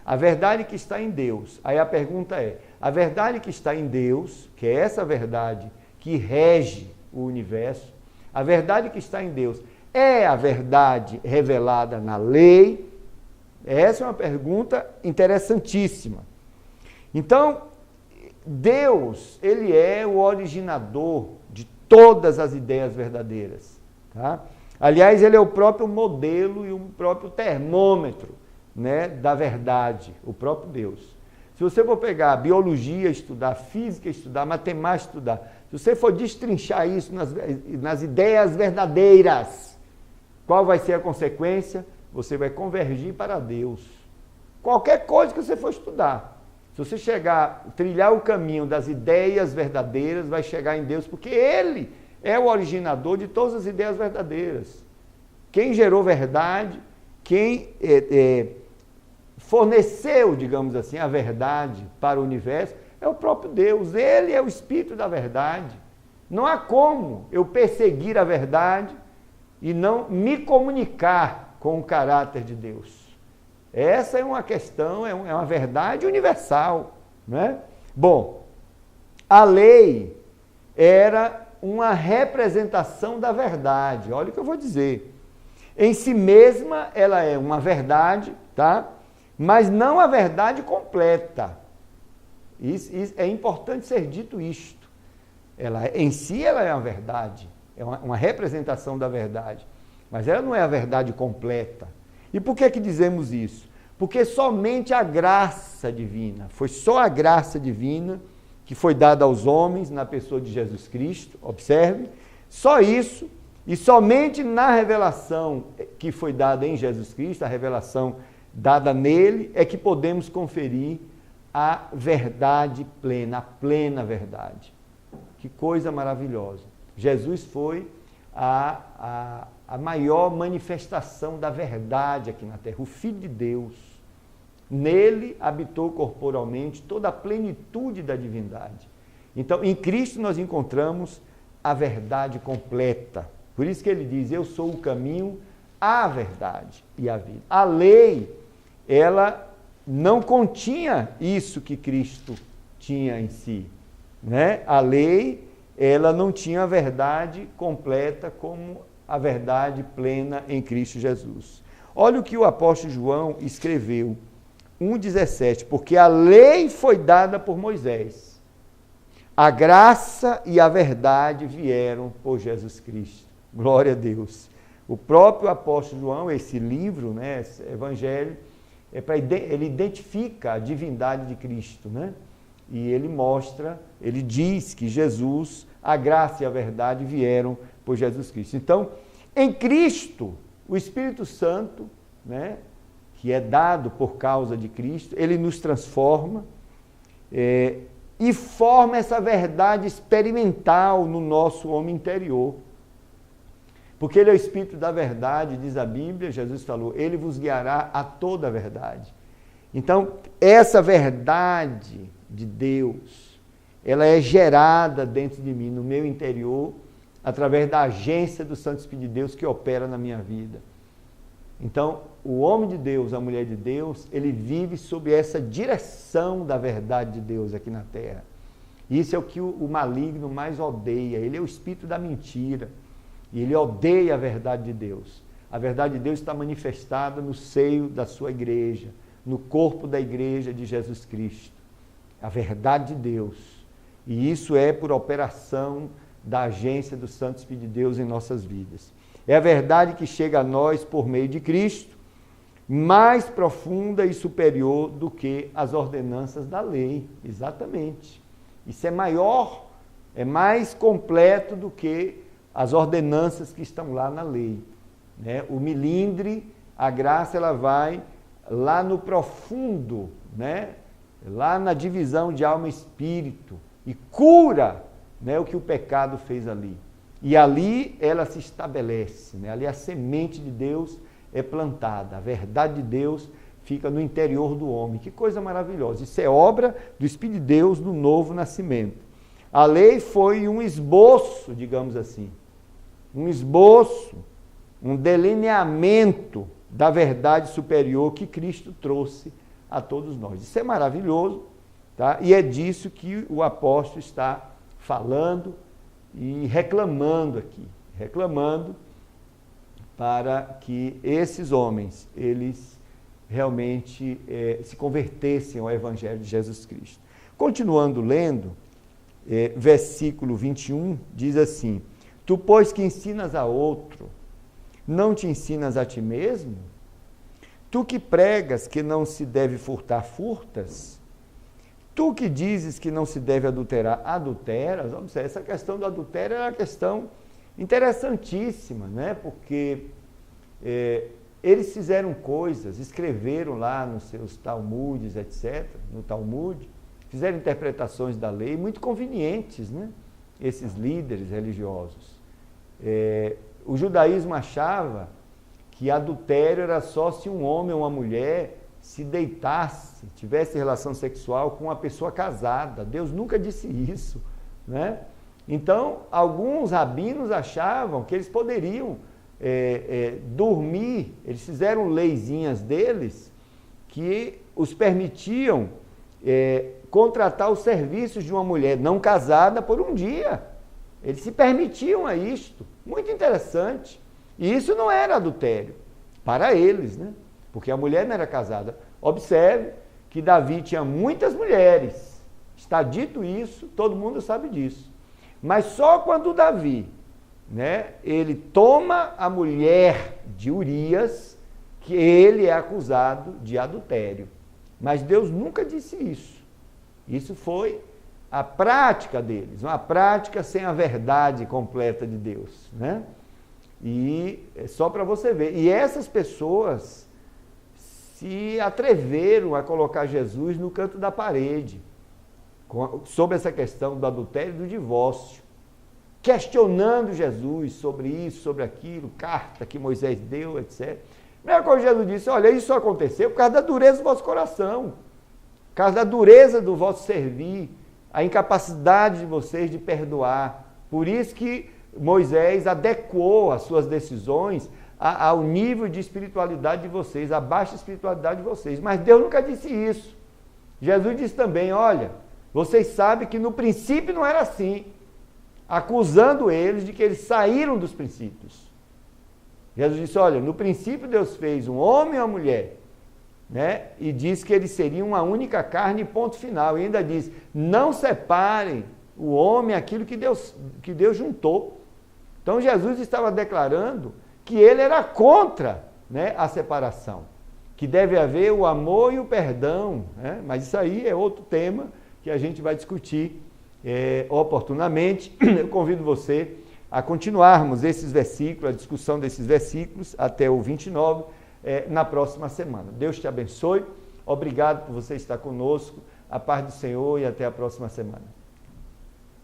A verdade que está em Deus. Aí a pergunta é, a verdade que está em Deus, que é essa verdade que rege o universo, a verdade que está em Deus é a verdade revelada na lei? Essa é uma pergunta interessantíssima. Então, Deus, ele é o originador de todas as ideias verdadeiras. Tá? Aliás, ele é o próprio modelo e o próprio termômetro, né, da verdade, o próprio Deus. Se você for pegar biologia, estudar física, estudar matemática, estudar, se você for destrinchar isso nas ideias verdadeiras, qual vai ser a consequência? Você vai convergir para Deus. Qualquer coisa que você for estudar, se você trilhar o caminho das ideias verdadeiras, vai chegar em Deus, porque Ele é o originador de todas as ideias verdadeiras. Quem gerou verdade, quem forneceu, digamos assim, a verdade para o universo, é o próprio Deus. Ele é o Espírito da verdade. Não há como eu perseguir a verdade e não me comunicar com o caráter de Deus. Essa é uma questão, é uma verdade universal, né? Bom, a lei era uma representação da verdade. Olha o que eu vou dizer. Em si mesma, ela é uma verdade, tá? Mas não a verdade completa. Isso é importante ser dito isto. Em si, ela é uma verdade, é uma representação da verdade, mas ela não é a verdade completa. E por que dizemos isso? Porque somente a graça divina, foi só a graça divina que foi dada aos homens na pessoa de Jesus Cristo, observe, só isso, e somente na revelação que foi dada em Jesus Cristo, a revelação dada nele, é que podemos conferir a verdade plena, a plena verdade. Que coisa maravilhosa. Jesus foi a maior manifestação da verdade aqui na terra, o Filho de Deus. Nele habitou corporalmente toda a plenitude da divindade. Então, em Cristo nós encontramos a verdade completa. Por isso que ele diz, eu sou o caminho, a verdade e a vida. A lei, ela não continha isso que Cristo tinha em si, né? A lei, ela não tinha a verdade completa como a verdade plena em Cristo Jesus. Olha o que o apóstolo João escreveu, 1,17, porque a lei foi dada por Moisés, a graça e a verdade vieram por Jesus Cristo. Glória a Deus. O próprio apóstolo João, esse livro, né, esse evangelho, ele identifica a divindade de Cristo, né? E ele mostra, ele diz que Jesus, a graça e a verdade vieram por Jesus Cristo. Então, em Cristo, o Espírito Santo, né, que é dado por causa de Cristo, ele nos transforma, e e forma essa verdade experimental no nosso homem interior. Porque ele é o Espírito da verdade, diz a Bíblia, Jesus falou, ele vos guiará a toda a verdade. Então, essa verdade de Deus, ela é gerada dentro de mim, no meu interior, através da agência do Santo Espírito de Deus que opera na minha vida. Então, o homem de Deus, a mulher de Deus, ele vive sob essa direção da verdade de Deus aqui na terra. Isso é o que o maligno mais odeia. Ele é o espírito da mentira. E ele odeia a verdade de Deus. A verdade de Deus está manifestada no seio da sua igreja, no corpo da igreja de Jesus Cristo. A verdade de Deus. E isso é por operação da agência do Santo Espírito de Deus em nossas vidas. É a verdade que chega a nós por meio de Cristo, mais profunda e superior do que as ordenanças da lei. Exatamente. Isso é maior, é mais completo do que as ordenanças que estão lá na lei. Né? O milindre, a graça, ela vai lá no profundo, né? Lá na divisão de alma e espírito, e cura, né, o que o pecado fez ali. E ali ela se estabelece, né? Ali a semente de Deus é plantada, a verdade de Deus fica no interior do homem. Que coisa maravilhosa! Isso é obra do Espírito de Deus no novo nascimento. A lei foi um esboço, digamos assim, um esboço, um delineamento da verdade superior que Cristo trouxe a todos nós. Isso é maravilhoso, tá? E é disso que o apóstolo está falando e reclamando aqui, reclamando para que esses homens, eles realmente se convertessem ao Evangelho de Jesus Cristo. Continuando lendo, versículo 21, diz assim: Tu, pois, que ensinas a outro, não te ensinas a ti mesmo? Tu que pregas que não se deve furtar, furtas? Tu que dizes que não se deve adulterar, adulteras? Observe, essa questão do adultério é uma questão interessantíssima, né? Porque eles fizeram coisas, escreveram lá nos seus Talmudes, etc., no Talmud, fizeram interpretações da lei muito convenientes, né? Esses líderes religiosos. O judaísmo achava que adultério era só se um homem ou uma mulher se deitasse, tivesse relação sexual com uma pessoa casada. Deus nunca disse isso, né? Então, alguns rabinos achavam que eles poderiam dormir, eles fizeram leizinhas deles que os permitiam contratar os serviços de uma mulher não casada por um dia. Eles se permitiam a isto. Muito interessante. E isso não era adultério para eles, né? Porque a mulher não era casada. Observe que Davi tinha muitas mulheres. Está dito isso, todo mundo sabe disso. Mas só quando Davi, né, ele toma a mulher de Urias, que ele é acusado de adultério. Mas Deus nunca disse isso. Isso foi a prática deles, uma prática sem a verdade completa de Deus, né? E é só para você ver. E essas pessoas se atreveram a colocar Jesus no canto da parede, sobre essa questão do adultério e do divórcio, questionando Jesus sobre isso, sobre aquilo, carta que Moisés deu, etc. A primeira coisa que Jesus disse: olha, isso só aconteceu por causa da dureza do vosso coração, por causa da dureza do vosso servir, a incapacidade de vocês de perdoar. Por isso que Moisés adequou as suas decisões ao nível de espiritualidade de vocês, à baixa espiritualidade de vocês. Mas Deus nunca disse isso. Jesus disse também: olha, vocês sabem que no princípio não era assim, acusando eles de que eles saíram dos princípios. Jesus disse: olha, no princípio Deus fez um homem e uma mulher, né? E disse que eles seriam uma única carne, ponto final. E ainda diz: não separem o homem aquilo que Deus juntou. Então Jesus estava declarando que ele era contra, né, a separação, que deve haver o amor e o perdão, né? Mas isso aí é outro tema que a gente vai discutir oportunamente. Eu convido você a continuarmos esses versículos, a discussão desses versículos até o 29 na próxima semana. Deus te abençoe, obrigado por você estar conosco A paz do Senhor e até a próxima semana.